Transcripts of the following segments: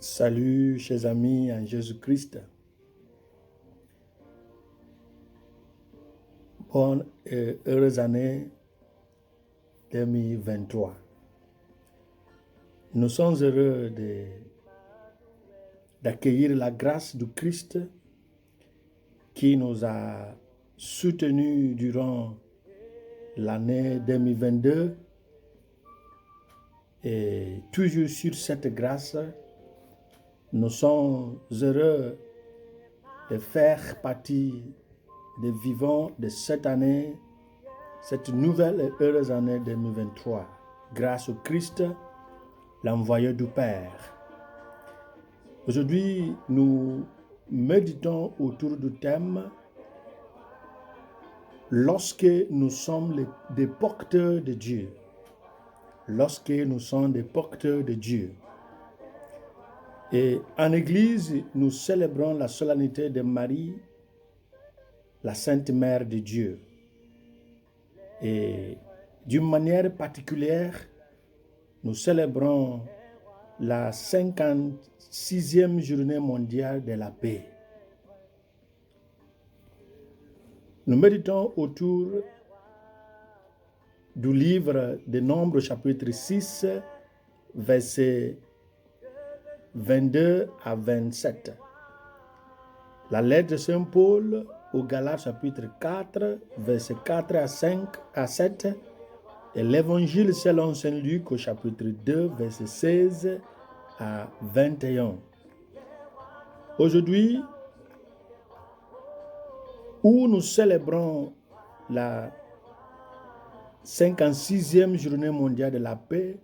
Salut, chers amis en Jésus-Christ. Bonne et heureuse année 2023. Nous sommes heureux d'accueillir la grâce du Christ qui nous a soutenus durant l'année 2022. Et toujours sur cette grâce, nous sommes heureux de faire partie des vivants de cette année, cette nouvelle et heureuse année 2023, grâce au Christ, l'envoyé du Père. Aujourd'hui, nous méditons autour du thème « Lorsque nous sommes des porteurs de Dieu ». Lorsque nous sommes des porteurs de Dieu. Et en Église, nous célébrons la solennité de Marie, la Sainte Mère de Dieu. Et d'une manière particulière, nous célébrons la 56e journée mondiale de la paix. Nous méditons autour du livre de Nombres, chapitre 6, versets 22 à 27. La lettre de Saint Paul aux Galates, chapitre 4, versets 4 à 5 à 7. Et l'évangile selon Saint Luc au chapitre 2, versets 16 à 21. Aujourd'hui, où nous célébrons la 56e journée mondiale de la paix,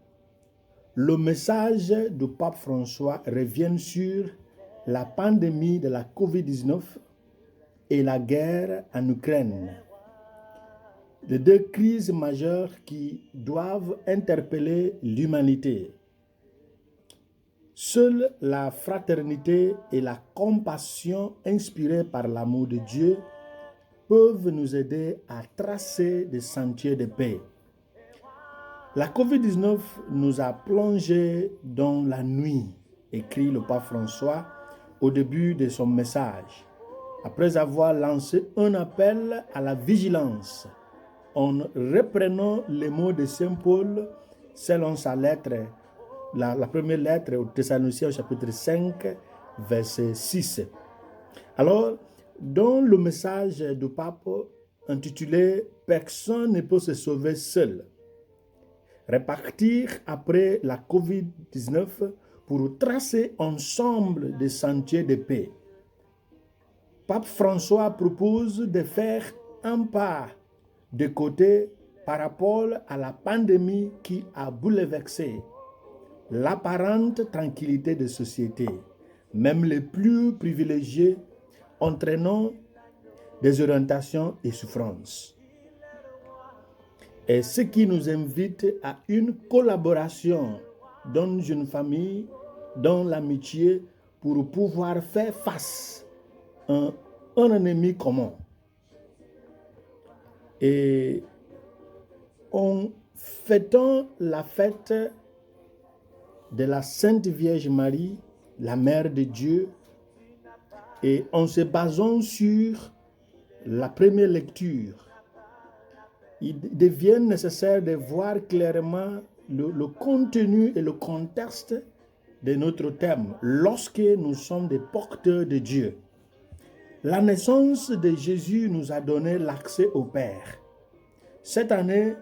le message du pape François revient sur la pandémie de la COVID-19 et la guerre en Ukraine. Les deux crises majeures qui doivent interpeller l'humanité. Seule la fraternité et la compassion inspirées par l'amour de Dieu peuvent nous aider à tracer des sentiers de paix. La COVID-19 nous a plongés dans la nuit, écrit le pape François au début de son message. Après avoir lancé un appel à la vigilance, en reprenant les mots de Saint Paul selon sa lettre, la première lettre aux Thessaloniciens au chapitre 5, verset 6. Alors, dans le message du pape intitulé « Personne ne peut se sauver seul », repartir après la COVID-19 pour tracer ensemble des sentiers de paix. Pape François propose de faire un pas de côté par rapport à la pandémie qui a bouleversé l'apparente tranquillité des sociétés, même les plus privilégiés, entraînant des orientations et souffrances. Et ce qui nous invite à une collaboration dans une famille, dans l'amitié, pour pouvoir faire face à un ennemi commun. Et en fêtant la fête de la Sainte Vierge Marie, la Mère de Dieu, et en se basant sur la première lecture, il devient nécessaire de voir clairement le contenu et le contexte de notre thème, lorsque nous sommes des porteurs de Dieu. La naissance de Jésus nous a donné l'accès au Père. Cette année,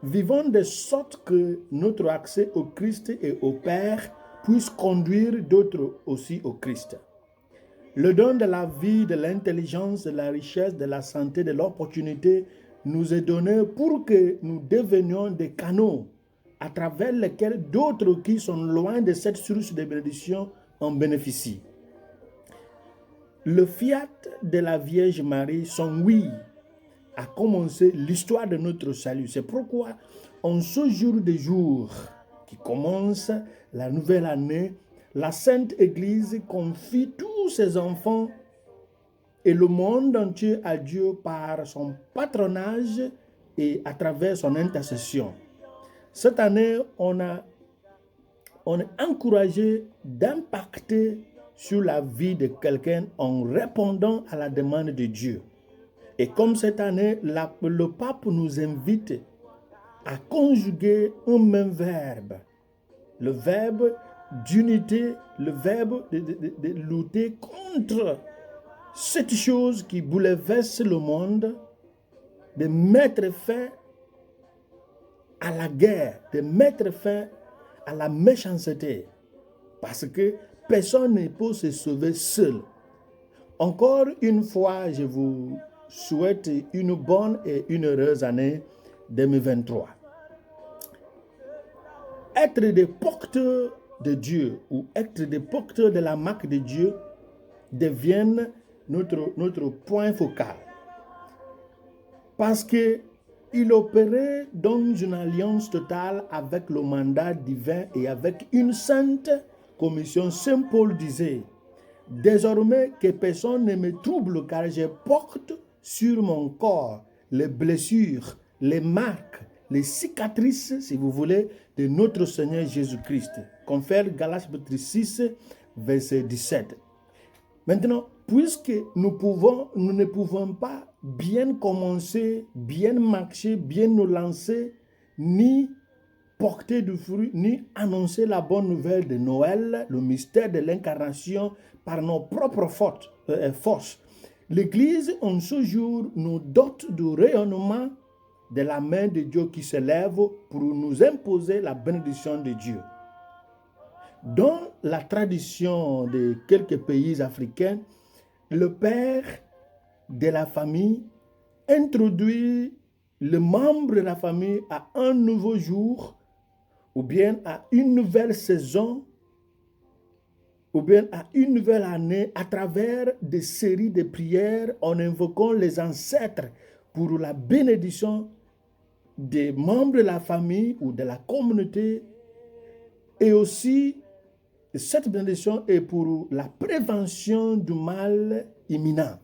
vivons de sorte que notre accès au Christ et au Père puisse conduire d'autres aussi au Christ. Le don de la vie, de l'intelligence, de la richesse, de la santé, de l'opportunité nous est donné pour que nous devenions des canaux à travers lesquels d'autres qui sont loin de cette source de bénédiction en bénéficient. Le fiat de la Vierge Marie, son oui, a commencé l'histoire de notre salut. C'est pourquoi, en ce jour de jour qui commence la nouvelle année, la Sainte Église confie tous ses enfants et le monde entier à Dieu par son patronage et à travers son intercession. Cette année, on a on est encouragé d'impacter sur la vie de quelqu'un en répondant à la demande de Dieu. Et comme cette année, le pape nous invite à conjuguer un même verbe, le verbe d'unité, le verbe de lutter contre cette chose qui bouleverse le monde, de mettre fin à la guerre, de mettre fin à la méchanceté, parce que personne ne peut se sauver seul. Encore une fois, je vous souhaite une bonne et une heureuse année 2023. Être des porteurs de Dieu ou être des porteurs de la marque de Dieu deviennent notre point focal. Parce qu'il opérait dans une alliance totale avec le mandat divin et avec une sainte commission. Saint Paul disait, « Désormais que personne ne me trouble car je porte sur mon corps les blessures, les marques, les cicatrices, si vous voulez, de notre Seigneur Jésus-Christ. » Confère Galates 6, verset 17. Maintenant, puisque nous ne pouvons pas bien commencer, bien marcher, bien nous lancer, ni porter du fruit, ni annoncer la bonne nouvelle de Noël, le mystère de l'incarnation, par nos propres forces. L'Église, en ce jour, nous dote du rayonnement de la main de Dieu qui se lève pour nous imposer la bénédiction de Dieu. Dans la tradition de quelques pays africains, le père de la famille introduit le membre de la famille à un nouveau jour, ou bien à une nouvelle saison, ou bien à une nouvelle année, à travers des séries de prières en invoquant les ancêtres pour la bénédiction des membres de la famille ou de la communauté. Et aussi, cette bénédiction est pour la prévention du mal imminent.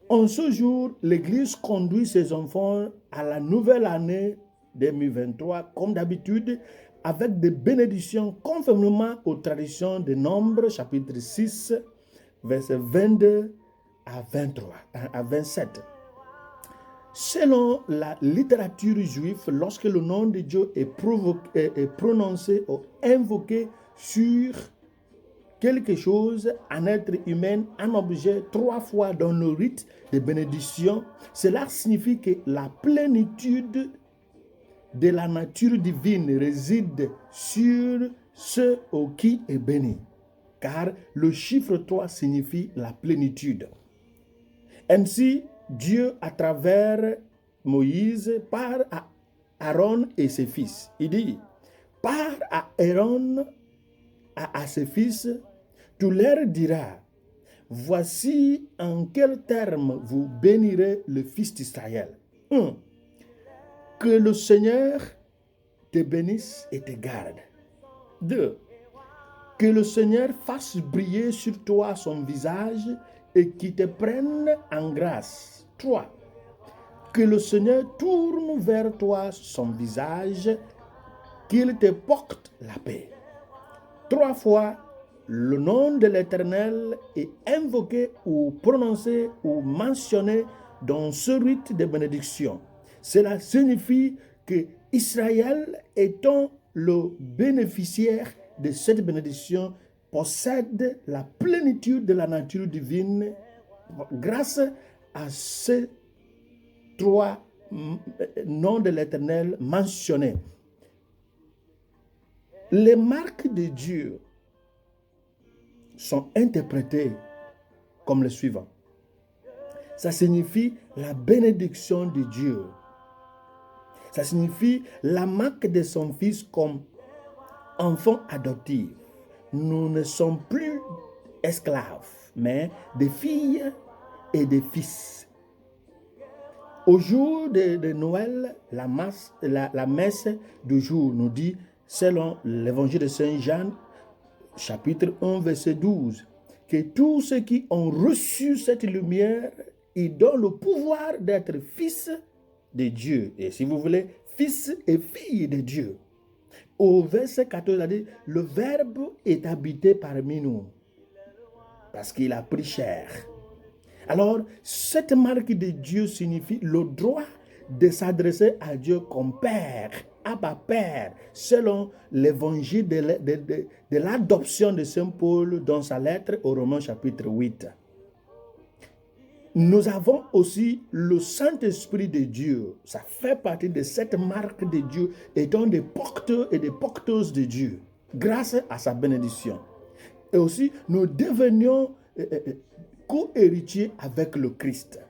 En ce jour, l'Église conduit ses enfants à la nouvelle année 2023, comme d'habitude, avec des bénédictions conformément aux traditions de Nombres, chapitre 6, versets 22 à 27. Selon la littérature juive, lorsque le nom de Dieu est prononcé ou invoqué sur quelque chose, un être humain, un objet, 3 fois dans le rite de bénédiction, cela signifie que la plénitude de la nature divine réside sur ce qui est béni. Car le chiffre 3 signifie la plénitude. Ainsi, Dieu, à travers Moïse, parle à Aaron et ses fils. Il dit, parle à Aaron, à ses fils, tu leur diras, voici en quels termes vous bénirez le fils d'Israël. 1. Que le Seigneur te bénisse et te garde. 2. Que le Seigneur fasse briller sur toi son visage et qu'il te prenne en grâce. 3. Que le Seigneur tourne vers toi son visage, qu'il te porte la paix. 3 fois, le nom de l'Éternel est invoqué ou prononcé ou mentionné dans ce rite de bénédiction. Cela signifie que Israël, étant le bénéficiaire de cette bénédiction, possède la plénitude de la nature divine grâce à ces 3 noms de l'Éternel mentionnés. Les marques de Dieu sont interprétées comme le suivant. Ça signifie la bénédiction de Dieu. Ça signifie la marque de son fils comme enfant adoptif. Nous ne sommes plus esclaves, mais des filles et des fils. Au jour de Noël, la messe du jour nous dit, selon l'évangile de Saint Jean, chapitre 1, verset 12, que tous ceux qui ont reçu cette lumière, ils donnent le pouvoir d'être fils de Dieu. Et si vous voulez, fils et filles de Dieu. au verset 14, il a dit, le Verbe est habité parmi nous, parce qu'il a pris chair. Alors, cette marque de Dieu signifie le droit de s'adresser à Dieu comme Père, Abba Père, selon l'évangile de l'adoption de Saint Paul dans sa lettre aux Romains chapitre 8. Nous avons aussi le Saint-Esprit de Dieu. Ça fait partie de cette marque de Dieu, étant des porteurs et des porteuses de Dieu, grâce à sa bénédiction. Et aussi, nous devenions co-héritiers avec le Christ.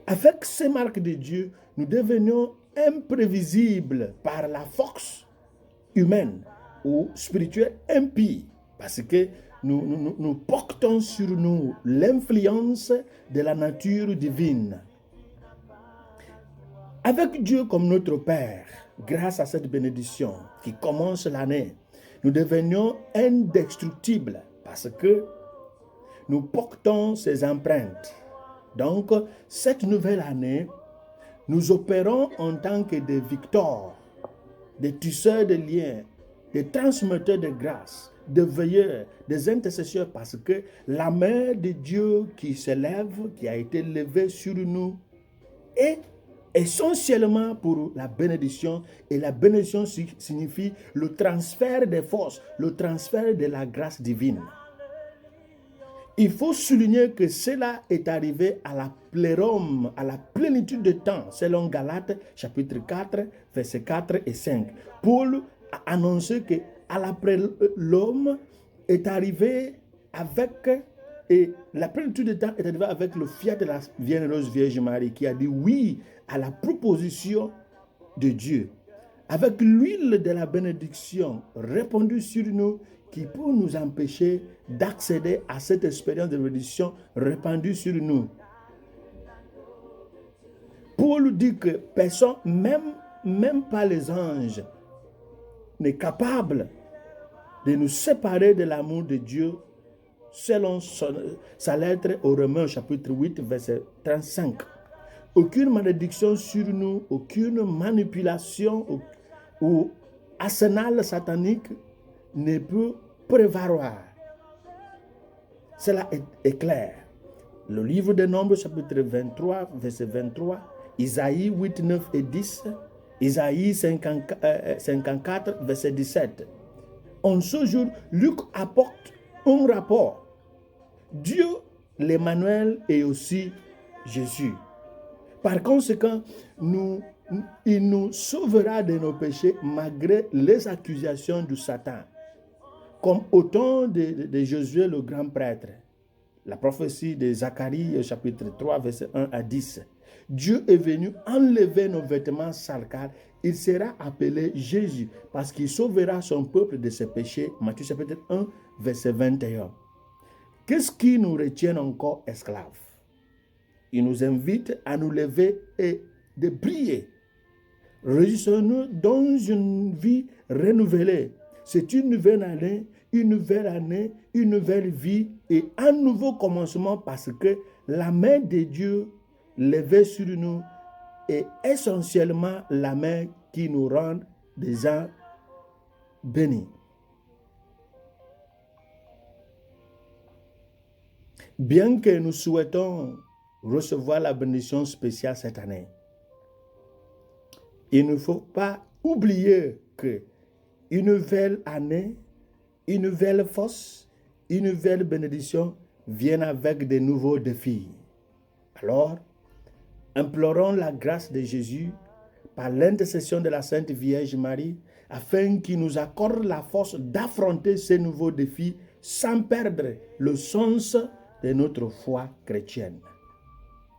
Avec ces marques de Dieu, nous devenions imprévisibles par la force humaine ou spirituelle impie, parce que nous portons sur nous l'influence de la nature divine. Avec Dieu comme notre Père, grâce à cette bénédiction qui commence l'année, nous devenions indestructibles parce que nous portons ses empreintes. Donc, cette nouvelle année, nous opérons en tant que des victors, des tisseurs de liens, des transmetteurs de grâce, des veilleurs, des intercesseurs, parce que la main de Dieu qui s'élève, qui a été levée sur nous, est essentiellement pour la bénédiction. Et la bénédiction signifie le transfert des forces, le transfert de la grâce divine. Il faut souligner que cela est arrivé à la plérome, à la plénitude de temps, selon Galates chapitre 4, versets 4 et 5. Paul a annoncé que à l'après l'homme est arrivé avec, et la plénitude de temps est arrivée avec le fiat de la bienheureuse Vierge Marie qui a dit oui à la proposition de Dieu. Avec l'huile de la bénédiction répandue sur nous, qui peut nous empêcher d'accéder à cette expérience de bénédiction répandue sur nous. Paul dit que personne, même pas les anges, n'est capable de nous séparer de l'amour de Dieu selon sa lettre aux Romains chapitre 8 verset 35. Aucune malédiction sur nous, aucune manipulation ou arsenal satanique ne peut prévaloir. Cela est clair. Le livre des Nombres, chapitre 23, verset 23, Isaïe 8, 9 et 10, Isaïe 54, verset 17. En ce jour, Luc apporte un rapport. Dieu, l'Emmanuel, et aussi Jésus. Par conséquent, il nous sauvera de nos péchés malgré les accusations du Satan. Comme au temps de Josué le grand prêtre, la prophétie de Zacharie chapitre 3 verset 1 à 10. Dieu est venu enlever nos vêtements sales car il sera appelé Jésus parce qu'il sauvera son peuple de ses péchés. Matthieu chapitre 1 verset 21. Qu'est-ce qui nous retient encore esclaves? Il nous invite à nous lever et de briller. Réjouissons-nous dans une vie renouvelée. C'est une nouvelle année, une nouvelle vie et un nouveau commencement parce que la main de Dieu levée sur nous est essentiellement la main qui nous rend des gens bénis. Bien que nous souhaitons recevoir la bénédiction spéciale cette année, il ne faut pas oublier que une nouvelle année, une nouvelle force, une nouvelle bénédiction viennent avec de nouveaux défis. Alors, implorons la grâce de Jésus par l'intercession de la Sainte Vierge Marie afin qu'il nous accorde la force d'affronter ces nouveaux défis sans perdre le sens de notre foi chrétienne.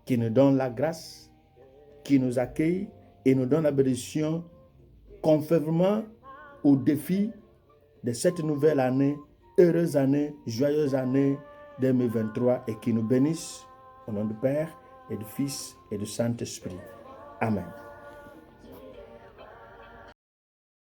Qui nous donne la grâce, qui nous accueille et nous donne la bénédiction conformément aux défis de cette nouvelle année, heureuse année, joyeuse année 2023 et qui nous bénisse au nom du Père et du Fils et du Saint-Esprit. Amen.